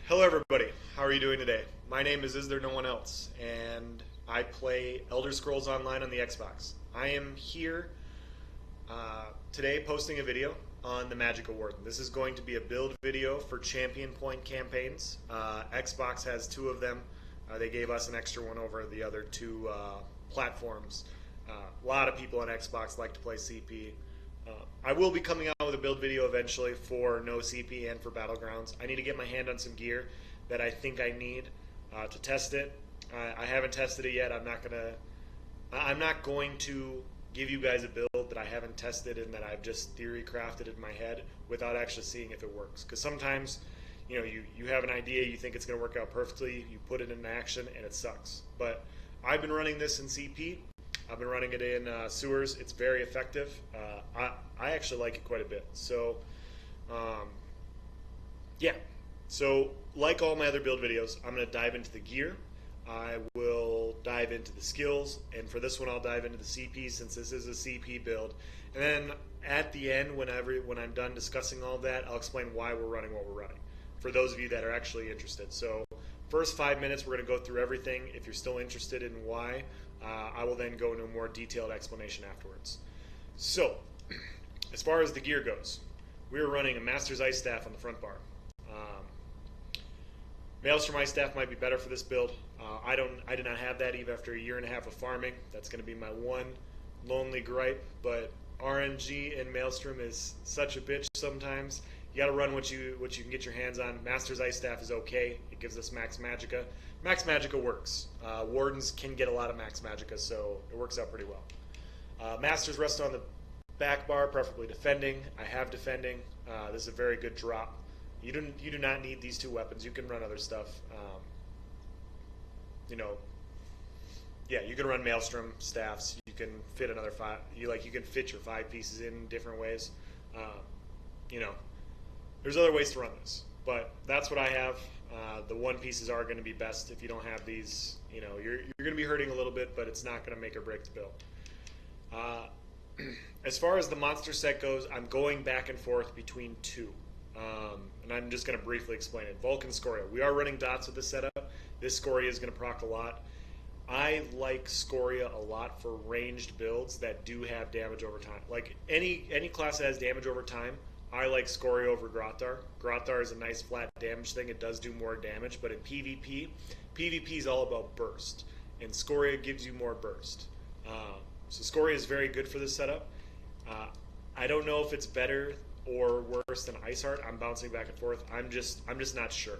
Hello everybody, how are you doing today? My name is There No One Else, and I play Elder Scrolls Online on the Xbox. I am here today posting a video on the Magicka Warden. This is going to be a build video for champion point campaigns. Xbox has two of them. They gave us an extra one over the other two platforms. A lot of people on Xbox like to play CP. I will be coming out with a build video eventually for no CP and for Battlegrounds. I need to get my hand on some gear that I think I need to test it. I haven't tested it yet. I'm not going to give you guys a build that I haven't tested and that I've just theory crafted in my head without actually seeing if it works. Because sometimes, you have an idea, you think it's going to work out perfectly, you put it in action, and it sucks. But I've been running this in CP. I've been running it in sewers. It's very effective. I actually like it quite a bit. So, yeah. So, like all my other build videos, I'm going to dive into the gear. I will dive into the skills, and for this one, I'll dive into the CP since this is a CP build. And then at the end, when I'm done discussing all that, I'll explain why we're running what we're running. For those of you that are actually interested. So, first 5 minutes, we're going to go through everything. If you're still interested in why, I will then go into a more detailed explanation afterwards. So, as far as the gear goes, we are running a Master's Ice Staff on the front bar. Maelstrom Ice Staff might be better for this build. I did not have that even after a year and a half of farming. That's going to be my one lonely gripe. But RNG and Maelstrom is such a bitch sometimes. You got to run what you can get your hands on. Master's Ice Staff is okay. It gives us max Magicka. Max Magicka works. Wardens can get a lot of max Magicka, so it works out pretty well. Masters rest on the back bar, preferably defending. I have defending. This is a very good drop. You do not need these two weapons. You can run other stuff. Yeah, you can run Maelstrom staffs. You can fit another five. You can fit your 5 pieces in different ways. There's other ways to run this, but that's what I have. The 1 pieces are going to be best. If you don't have these, you're going to be hurting a little bit, but it's not going to make or break the build. As far as the monster set goes, I'm going back and forth between 2. And I'm just going to briefly explain it. Vulcan Scoria. We are running dots with this setup. This Scoria is going to proc a lot. I like Scoria a lot for ranged builds that do have damage over time. Like any class that has damage over time, I like Scoria over Grottar. Grottar is a nice flat damage thing. It does do more damage, but in PvP is all about burst, and Scoria gives you more burst. So Scoria is very good for this setup. I don't know if it's better or worse than Iceheart. I'm bouncing back and forth. I'm just not sure.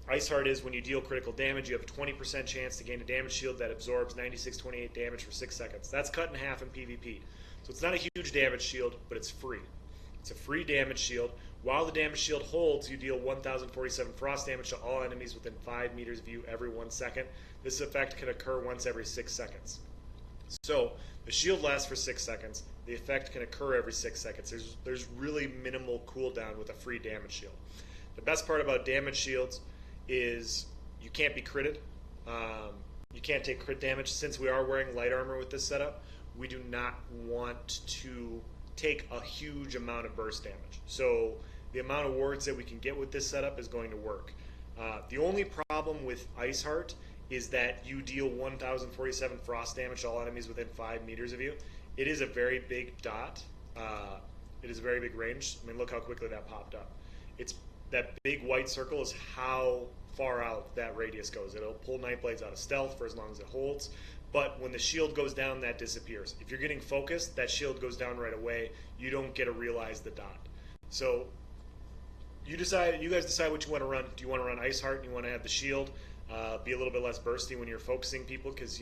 Iceheart is when you deal critical damage, you have a 20% chance to gain a damage shield that absorbs 96-28 damage for 6 seconds. That's cut in half in PvP. So it's not a huge damage shield, but it's free. It's a free damage shield. While the damage shield holds, you deal 1,047 frost damage to all enemies within 5 meters of you every 1 second. This effect can occur once every 6 seconds. So the shield lasts for 6 seconds. The effect can occur every 6 seconds. There's really minimal cooldown with a free damage shield. The best part about damage shields is you can't be critted. You can't take crit damage. Since we are wearing light armor with this setup, we do not want to take a huge amount of burst damage. So the amount of wards that we can get with this setup is going to work. The only problem with Iceheart is that you deal 1,047 frost damage to all enemies within 5 meters of you. It is a very big dot. It is a very big range. I mean, look how quickly that popped up. That big white circle is how far out that radius goes. It'll pull Nightblades out of stealth for as long as it holds. But when the shield goes down, that disappears. If you're getting focused, that shield goes down right away. You don't get to realize the dot. So you guys decide what you want to run. Do you want to run Iceheart and you want to have the shield be a little bit less bursty when you're focusing people? Because,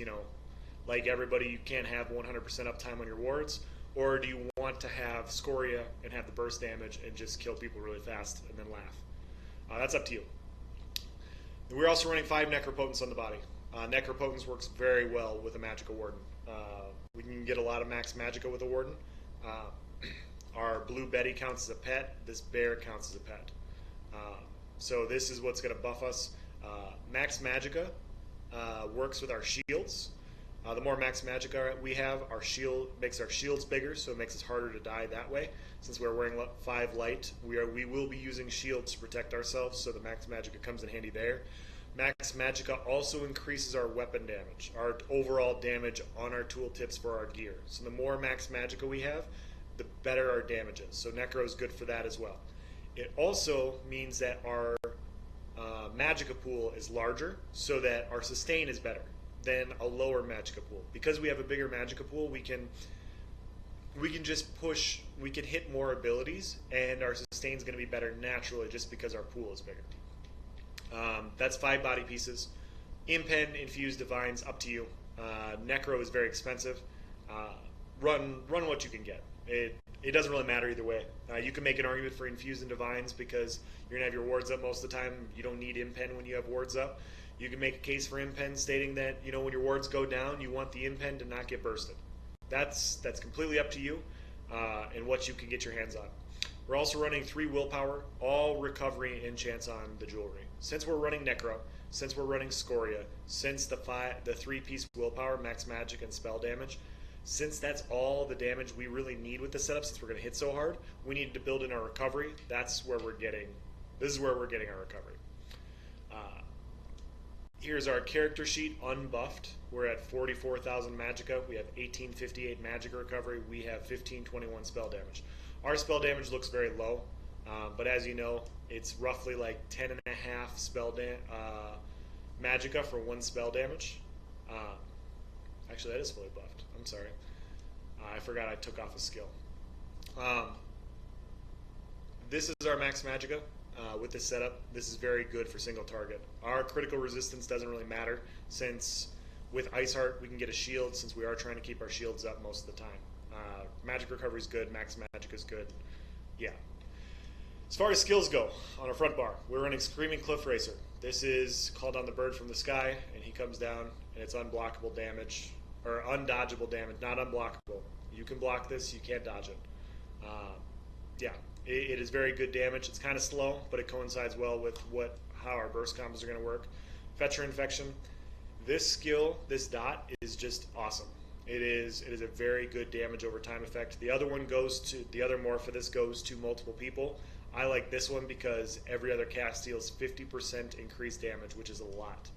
like everybody, you can't have 100% uptime on your wards. Or do you want to have Scoria and have the burst damage and just kill people really fast and then laugh? That's up to you. We're also running 5 Necropotents on the body. Necropotence works very well with a Magicka Warden. We can get a lot of max Magicka with a Warden. Our Blue Betty counts as a pet. This bear counts as a pet. So this is what's going to buff us. Max Magicka works with our shields. The more max Magicka we have, our shield makes our shields bigger, so it makes us harder to die that way. Since we're wearing 5 light, we will be using shields to protect ourselves, so the max Magicka comes in handy there. Max Magicka also increases our weapon damage, our overall damage on our tooltips for our gear. So the more max Magicka we have, the better our damage is. So Necro is good for that as well. It also means that our Magicka pool is larger, so that our sustain is better than a lower Magicka pool. Because we have a bigger Magicka pool, we can just push, we can hit more abilities, and our sustain is going to be better naturally just because our pool is bigger. That's 5 body pieces. Impen, Infused, Divines, up to you. Necro is very expensive. Run what you can get. It doesn't really matter either way. You can make an argument for Infused and Divines because you're going to have your wards up most of the time. You don't need Impen when you have wards up. You can make a case for Impen stating that, you know, when your wards go down, you want the Impen to not get bursted. That's completely up to you and what you can get your hands on. We're also running 3 willpower, all recovery enchants on the jewelry. Since we're running Necro, since we're running Scoria, since the 3-piece willpower, max magic, and spell damage, since that's all the damage we really need with the setup, since we're going to hit so hard, we need to build in our recovery. This is where we're getting our recovery. Here's our character sheet unbuffed. We're at 44,000 Magicka. We have 1858 Magicka recovery. We have 1521 spell damage. Our spell damage looks very low, but as you know, it's roughly like 10.5 spell Magicka for 1 spell damage. Actually, that is fully buffed. I'm sorry. I forgot I took off a skill. This is our max Magicka. With this setup, this is very good for single target. Our critical resistance doesn't really matter, since with Ice Heart we can get a shield, since we are trying to keep our shields up most of the time. Magic recovery is good, max magic is good. Yeah. As far as skills go, on our front bar, we're running Screaming Cliff Racer. This is Call Down the Bird from the Sky, and he comes down, and it's unblockable damage, or undodgeable damage, not unblockable. You can block this, you can't dodge it. Yeah. It is very good damage. It's kind of slow, but it coincides well with how our burst combos are going to work. Fetcher Infection. This skill, this dot, is just awesome. It is a very good damage over time effect. The other one goes to, the other morph for this goes to multiple people. I like this one because every other cast deals 50% increased damage, which is a lot.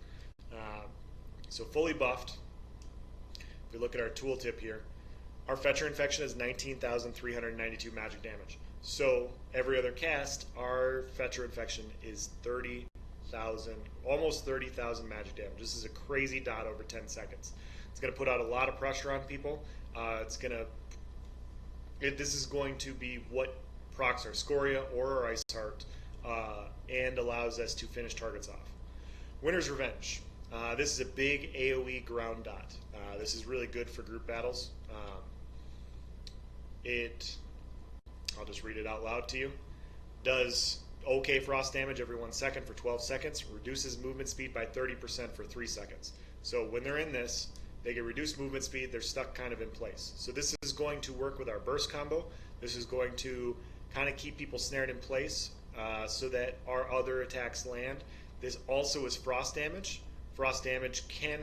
So fully buffed. If we look at our tooltip here, our Fetcher Infection is 19,392 magic damage. So every other cast, our Fetcher Infection is 30,000, almost 30,000 magic damage. This is a crazy dot over 10 seconds. It's going to put out a lot of pressure on people. This is going to be what procs our Scoria or our Ice Heart and allows us to finish targets off. Winter's Revenge. This is a big AoE ground dot. This is really good for group battles. I'll just read it out loud to you. Does OK frost damage every 1 second for 12 seconds. Reduces movement speed by 30% for 3 seconds. So when they're in this, they get reduced movement speed. They're stuck kind of in place. So this is going to work with our burst combo. This is going to kind of keep people snared in place so that our other attacks land. This also is frost damage. Frost damage can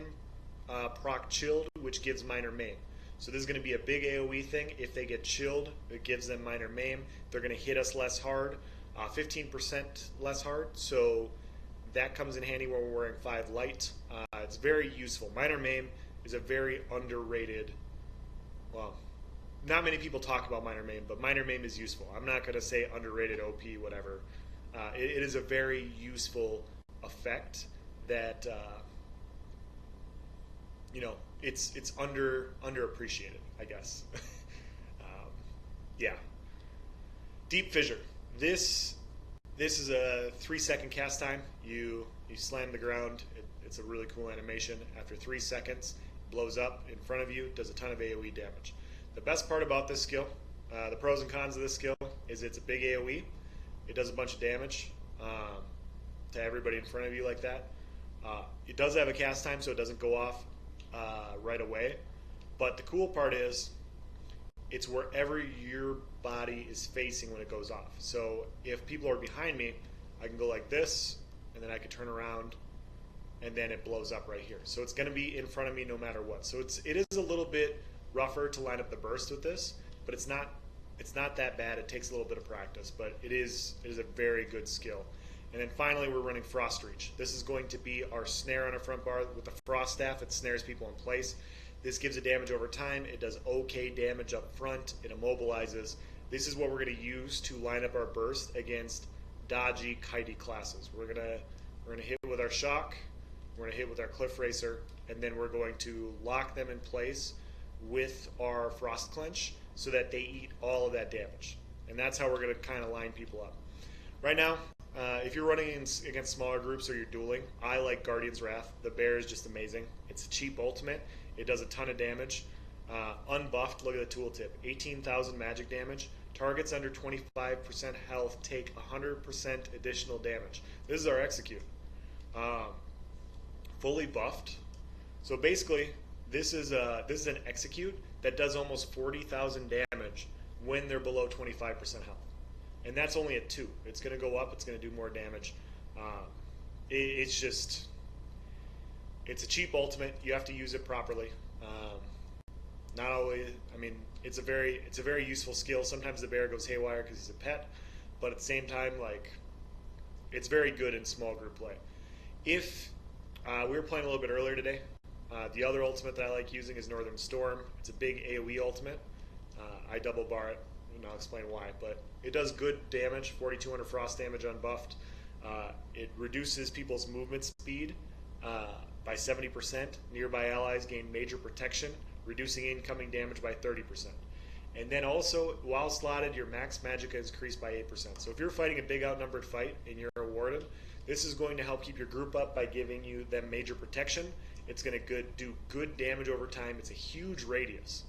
proc chilled, which gives minor maim. So this is going to be a big AoE thing. If they get chilled, it gives them minor maim. They're going to hit us less hard, 15% less hard. So that comes in handy when we're wearing 5 light. It's very useful. Minor maim is a very underrated, well, not many people talk about minor maim, but minor maim is useful. I'm not going to say underrated OP, whatever. It is a very useful effect that, you know, it's underappreciated, I guess. Yeah. Deep Fissure. This is a 3-second cast time. You slam the ground. It's a really cool animation. After 3 seconds, it blows up in front of you. Does a ton of AoE damage. The best part about this skill, the pros and cons of this skill, is it's a big AoE. It does a bunch of damage to everybody in front of you like that. It does have a cast time, so it doesn't go off right away. But the cool part is it's wherever your body is facing when it goes off. So if people are behind me, I can go like this, and then I can turn around and then it blows up right here. So it's going to be in front of me no matter what. So it is a little bit rougher to line up the burst with this, but it's not that bad. It takes a little bit of practice, but it is a very good skill. And then finally, we're running Frost Reach. This is going to be our snare on our front bar. With the Frost Staff, it snares people in place. This gives it damage over time. It does okay damage up front. It immobilizes. This is what we're going to use to line up our burst against dodgy, kitey classes. We're gonna hit with our Shock. We're gonna hit with our Cliff Racer, and then we're going to lock them in place with our Frost Clench so that they eat all of that damage. And that's how we're going to kind of line people up. Right now, if you're running against smaller groups or you're dueling, I like Guardian's Wrath. The bear is just amazing. It's a cheap ultimate. It does a ton of damage. Unbuffed, look at the tooltip. 18,000 magic damage. Targets under 25% health take 100% additional damage. This is our execute. Fully buffed. So basically, this is an execute that does almost 40,000 damage when they're below 25% health. And that's only at 2. It's going to go up. It's going to do more damage. It's a cheap ultimate. You have to use it properly. Not always. I mean, it's a very useful skill. Sometimes the bear goes haywire because he's a pet, but at the same time, like, it's very good in small group play. If we were playing a little bit earlier today, the other ultimate that I like using is Northern Storm. It's a big AoE ultimate. I double bar it, and I'll explain why. But it does good damage, 4,200 frost damage unbuffed. It reduces people's movement speed by 70%. Nearby allies gain major protection, reducing incoming damage by 30%. And then also, while slotted, your max Magicka is increased by 8%. So if you're fighting a big outnumbered fight and you're a Warden, this is going to help keep your group up by giving you them major protection. It's going to do good damage over time. It's a huge radius.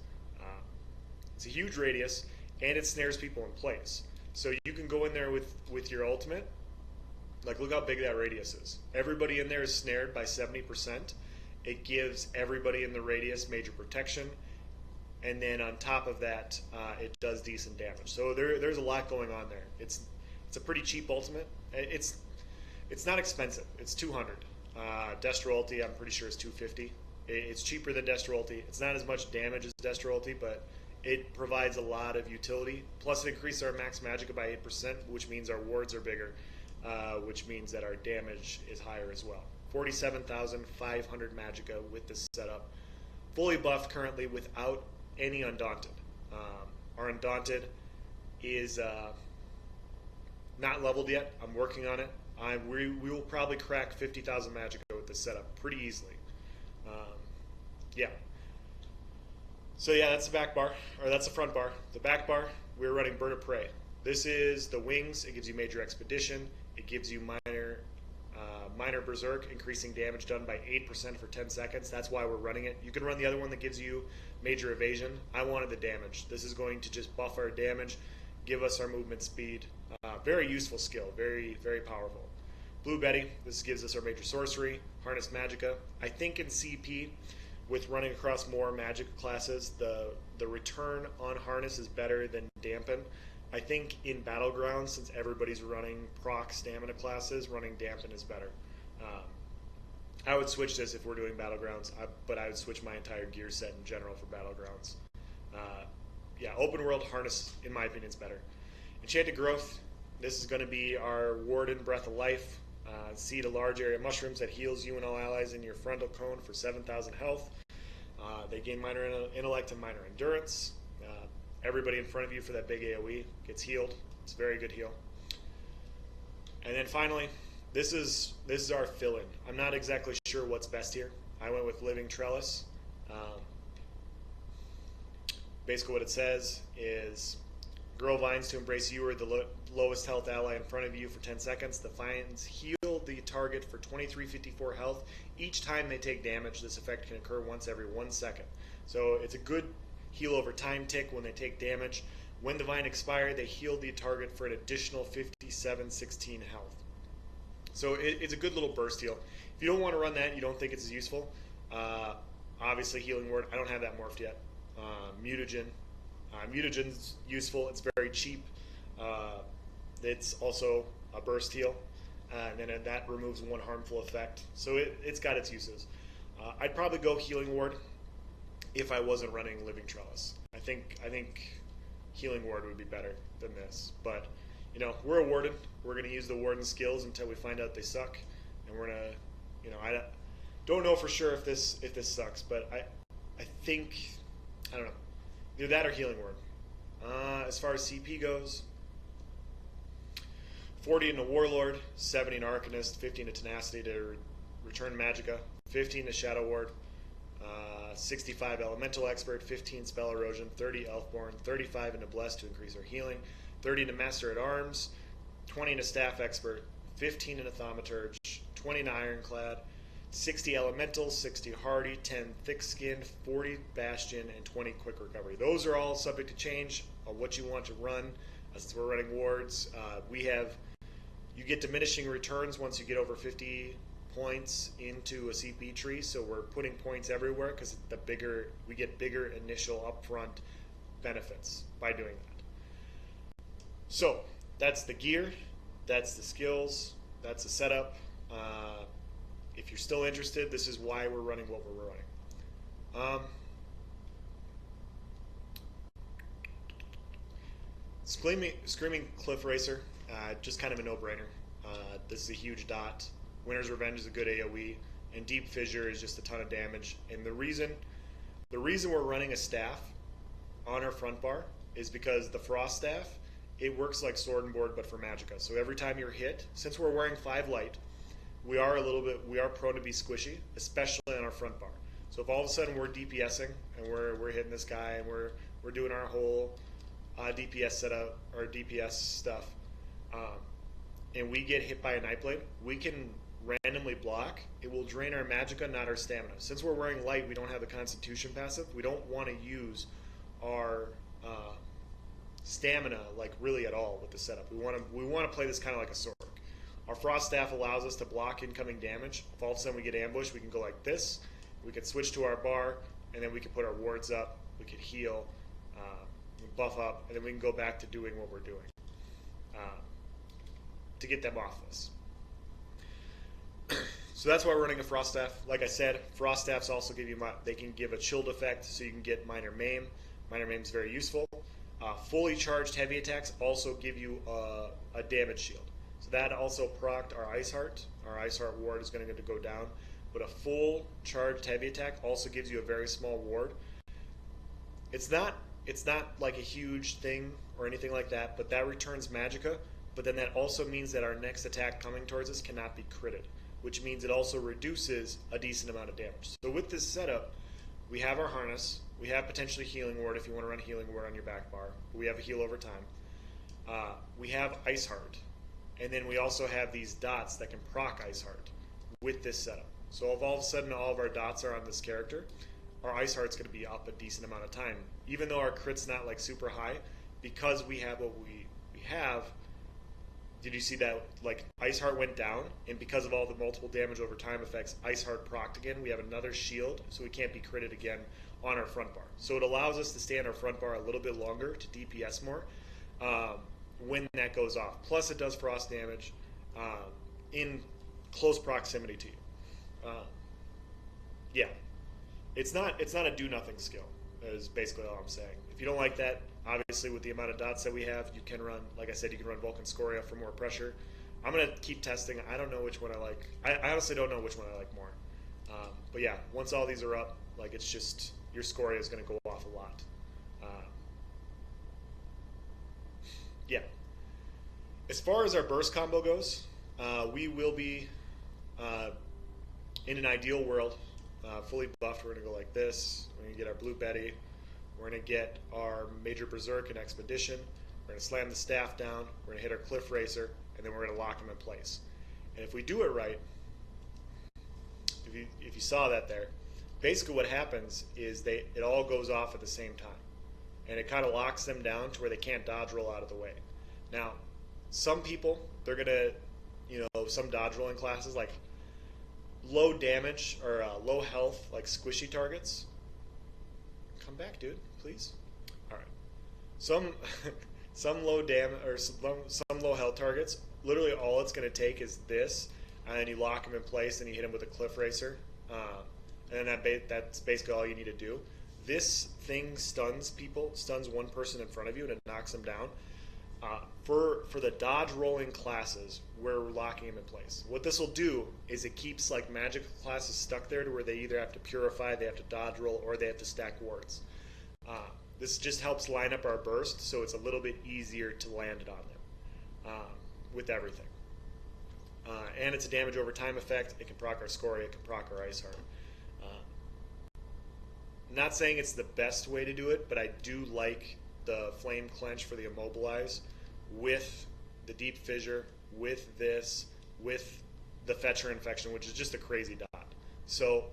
And it snares people in place. So you can go in there with your ultimate. Like, look how big that radius is. Everybody in there is snared by 70%. It gives everybody in the radius major protection. And then on top of that, it does decent damage. So there's a lot going on there. It's a pretty cheap ultimate. It's not expensive. It's 200. Destro ulti, I'm pretty sure, is 250. It's cheaper than Destro ulti. It's not as much damage as Destro ulti, but it provides a lot of utility. Plus, it increases our max Magicka by 8%, which means our wards are bigger, which means that our damage is higher as well. 47,500 Magicka with this setup. Fully buffed currently without any Undaunted. Our Undaunted is not leveled yet. I'm working on it. We will probably crack 50,000 Magicka with this setup pretty easily. Yeah. So yeah, that's the back bar, or that's the front bar. The back bar, we're running Bird of Prey. This is the wings. It gives you major expedition. It gives you minor berserk, increasing damage done by 8% for 10 seconds. That's why we're running it. You can run the other one that gives you major evasion. I wanted the damage. This is going to just buff our damage, give us our movement speed. Very useful skill, very, very powerful. Blue Betty, this gives us our major sorcery, harness Magicka. I think in CP, with running across more magic classes, the return on harness is better than dampen. I think in Battlegrounds, since everybody's running proc stamina classes, running dampen is better. I would switch this if we're doing Battlegrounds, but I would switch my entire gear set in general for Battlegrounds. Yeah, open world harness, in my opinion, is better. Enchanted Growth, this is going to be our Warden Breath of Life. Seed a large area of mushrooms that heals you and all allies in your frontal cone for 7,000 health. They gain minor intellect and minor endurance. Everybody in front of you for that big AoE gets healed. It's a very good heal. And then finally, this is our fill-in. I'm not exactly sure what's best here. I went with Living Trellis. Basically what it says is, grow vines to embrace you or the lowest health ally in front of you for 10 seconds. The vines heal the target for 2354 health. Each time they take damage, this effect can occur once every 1 second. So it's a good heal over time tick when they take damage. When the vine expires, they heal the target for an additional 5716 health. So it's a good little burst heal. If you don't want to run that, you don't think it's as useful, obviously Healing Word, I don't have that morphed yet. Mutagen. Mutagen's useful. It's very cheap. It's also a burst heal. and then that removes one harmful effect. So it's got its uses. I'd probably go Healing Ward if I wasn't running Living Trellis. I think Healing Ward would be better than this. But, you know, we're a Warden. We're going to use the Warden skills until we find out they suck. And we're going to, you know, I don't know for sure if this sucks, but I think, I don't know, either that or Healing Ward. As far as CP goes, 40 into Warlord, 70 into Arcanist, 15 to Tenacity to return Magicka, 15 to Shadow Ward, 65 Elemental Expert, 15 Spell Erosion, 30 Elfborn, 35 into Bless to increase our healing, 30 into Master at Arms, 20 into Staff Expert, 15 into Thaumaturge, 20 into Ironclad, 60 Elemental, 60 Hardy, 10 Thick Skin, 40 Bastion, and 20 Quick Recovery. Those are all subject to change on what you want to run. As we're running wards, you get diminishing returns once you get over 50 points into a CP tree, so we're putting points everywhere because we get bigger initial upfront benefits by doing that. So that's the gear, that's the skills, that's the setup. If you're still interested, this is why we're running what we're running. Screaming Cliff Racer, just kind of a no-brainer. This is a huge dot. Winter's Revenge is a good AoE, and Deep Fissure is just a ton of damage. And the reason we're running a staff on our front bar is because the Frost Staff, it works like Sword and Board but for Magicka. So every time you're hit, since we're wearing 5 light, we are prone to be squishy, especially on our front bar. So if all of a sudden we're DPSing and we're hitting this guy and we're doing our whole DPS setup or DPS stuff, and we get hit by a Nightblade, we can randomly block. It will drain our Magicka, not our stamina. Since we're wearing light, we don't have the Constitution passive. We don't want to use our stamina like really at all with the setup. We want to play this kind of like a sword. Our Frost Staff allows us to block incoming damage. If all of a sudden we get ambushed, we can go like this. We can switch to our bar, and then we can put our wards up. We can heal, buff up, and then we can go back to doing what we're doing to get them off us. So that's why we're running a Frost Staff. Like I said, Frost Staffs also they can give a chilled effect, so you can get Minor Maim. Minor Maim is very useful. Fully charged heavy attacks also give you a damage shield. So that also procced our Ice Heart. Our Ice Heart ward is going to go down. But a full charged heavy attack also gives you a very small ward. It's not like a huge thing or anything like that, but that returns Magicka. But then that also means that our next attack coming towards us cannot be critted, which means it also reduces a decent amount of damage. So with this setup, we have our harness. We have potentially Healing Ward if you want to run Healing Ward on your back bar. We have a heal over time. We have Ice Heart. And then we also have these dots that can proc Ice Heart with this setup. So if all of a sudden all of our dots are on this character, our Ice Heart's going to be up a decent amount of time. Even though our crit's not like super high, because we have what we have, did you see that like Ice Heart went down, and because of all the multiple damage over time effects, Ice Heart procced again, we have another shield, so we can't be critted again on our front bar. So it allows us to stay on our front bar a little bit longer to DPS more when that goes off. Plus it does frost damage in close proximity to you. Yeah. It's not a do-nothing skill, is basically all I'm saying. If you don't like that, obviously with the amount of dots that we have, you can run, like I said, you can run Vulcan Scoria for more pressure. I'm going to keep testing. I don't know which one I like. I honestly don't know which one I like more. But yeah, once all these are up, like it's just, your Scoria is going to go off a lot. Yeah. As far as our burst combo goes, we will be, in an ideal world, fully buffed. We're going to go like this. We're going to get our Blue Betty. We're going to get our Major Berserk and Expedition. We're going to slam the staff down. We're going to hit our Cliff Racer, and then we're going to lock them in place. And if we do it right, if you saw that there, basically what happens is it all goes off at the same time. And it kind of locks them down to where they can't dodge roll out of the way. Now, some people, they're going to, some dodge rolling classes, like low damage or low health, like squishy targets. Come back, dude, please. All right. Some low damage or some low health targets literally all it's going to take is this, and then you lock him in place, and you hit him with a cliff racer, and then that's basically all you need to do. This thing stuns people, stuns one person in front of you, and it knocks them down. For the dodge rolling classes, we're locking them in place. What this will do is it keeps like Magicka classes stuck there to where they either have to purify, they have to dodge roll, or they have to stack wards. This just helps line up our burst, so it's a little bit easier to land it on them with everything. And it's a damage over time effect. It can proc our Scoria, it can proc our Ice Heart. Not saying it's the best way to do it, but I do like the Flame Clench for the Immobilize with the Deep Fissure, with this, with the Fetcher Infection, which is just a crazy dot. So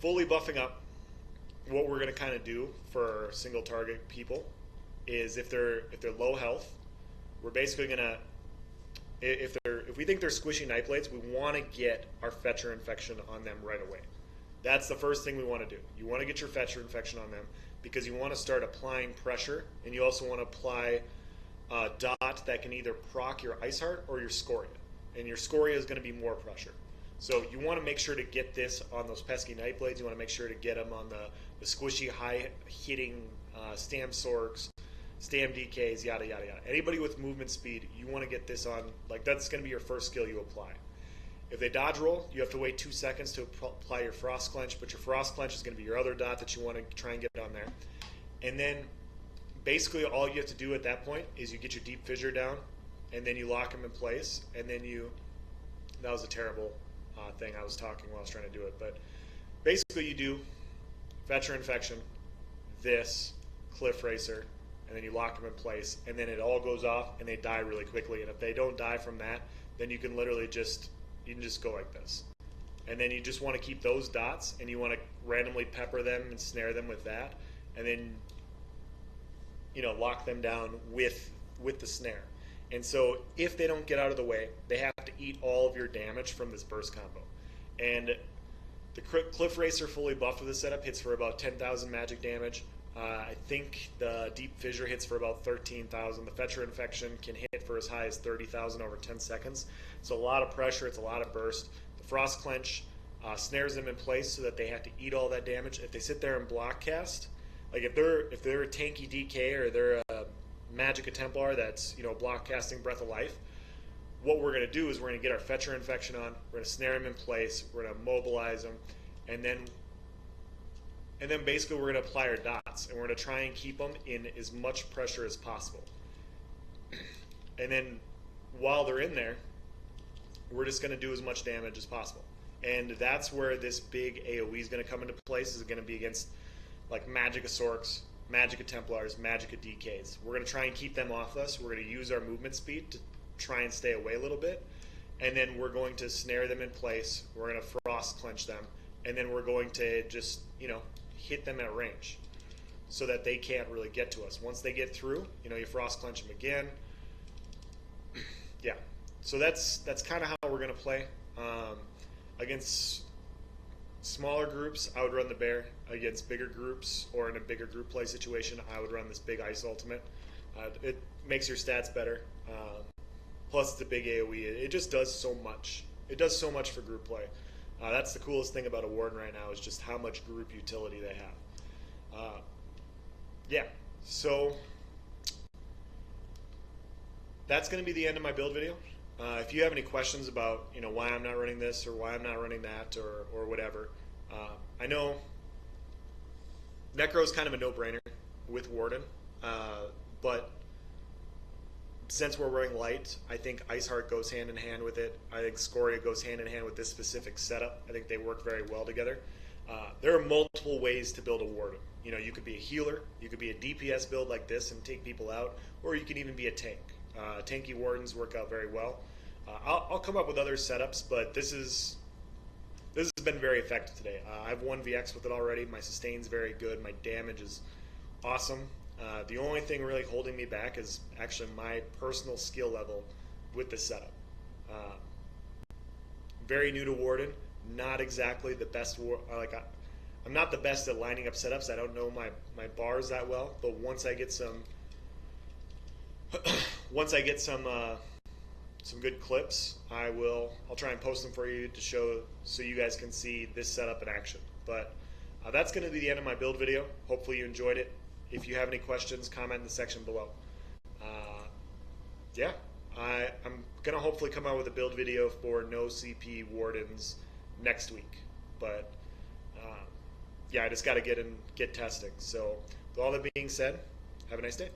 fully buffing up, what we're going to kind of do for single target people is if they're low health, we're basically going to, if we think they're squishy Night Blades, we want to get our Fetcher Infection on them right away. That's the first thing we want to do. You want to get your Fetcher Infection on them because you want to start applying pressure, and you also want to apply a dot that can either proc your Ice Heart or your Scoria. And your Scoria is going to be more pressure. So you want to make sure to get this on those pesky Night Blades. You want to make sure to get them on the squishy, high-hitting Stam Sorks, Stam DKs, yada, yada, yada. Anybody with movement speed, you want to get this on. Like, that's going to be your first skill you apply. If they dodge roll, you have to wait 2 seconds to apply your Frost Clench, but your Frost Clench is going to be your other dot that you want to try and get on there. And then basically all you have to do at that point is you get your Deep Fissure down, and then you lock them in place, and then that was a terrible thing I was talking while I was trying to do it, but basically you do Fetcher Infection, this, Cliff Racer, and then you lock them in place, and then it all goes off, and they die really quickly, and if they don't die from that, then you can literally just go like this. And then you just want to keep those dots, and you want to randomly pepper them and snare them with that, and then lock them down with the snare. And so if they don't get out of the way, they have to eat all of your damage from this burst combo. And the Cliff Racer fully buffed with the setup hits for about 10,000 magic damage. I think the Deep Fissure hits for about 13,000. The Fetcher Infection can hit for as high as 30,000 over 10 seconds. It's a lot of pressure. It's a lot of burst. The Frost Clench snares them in place so that they have to eat all that damage. If they sit there and block cast, like if they're a tanky DK or they're a Magicka Templar that's block casting Breath of Life, what we're going to do is we're going to get our Fetcher Infection on. We're going to snare them in place. We're going to mobilize them, and then basically we're going to apply our dots, and we're going to try and keep them in as much pressure as possible. And then while they're in there, we're just going to do as much damage as possible. And that's where this big AoE is going to come into place. Is going to be against like Magicka Sorks, Magicka Templars, Magicka DKs. We're going to try and keep them off us. We're going to use our movement speed to try and stay away a little bit. And then we're going to snare them in place. We're going to Frost Clench them. And then we're going to just, hit them at range so that they can't really get to us. Once they get through, you Frost Clench them again. Yeah. So that's kind of how we're going to play. Against smaller groups, I would run the Bear. Against bigger groups or in a bigger group play situation, I would run this big Ice Ultimate. It makes your stats better. Plus, it's a big AoE. It just does so much. It does so much for group play. That's the coolest thing about a Warden right now is just how much group utility they have. Yeah, so that's going to be the end of my build video. If you have any questions about why I'm not running this or why I'm not running that or whatever, I know Necro is kind of a no-brainer with Warden, but since we're wearing light, I think Ice Heart goes hand in hand with it. I think Scoria goes hand in hand with this specific setup. I think they work very well together. There are multiple ways to build a Warden. You could be a healer, you could be a DPS build like this and take people out, or you can even be a tank. Tanky Wardens work out very well. I'll come up with other setups, but this has been very effective today. I've won VX with it already. My sustain's very good. My damage is awesome. The only thing really holding me back is actually my personal skill level with the setup. Very new to Warden, not exactly the best. I'm not the best at lining up setups. I don't know my bars that well, but once I get some Once I get some good clips, I'll try and post them for you to show so you guys can see this setup in action. But that's going to be the end of my build video. Hopefully you enjoyed it. If you have any questions, comment in the section below. Yeah, I'm going to hopefully come out with a build video for no CP Wardens next week. But yeah, I just got to get testing. So with all that being said, have a nice day.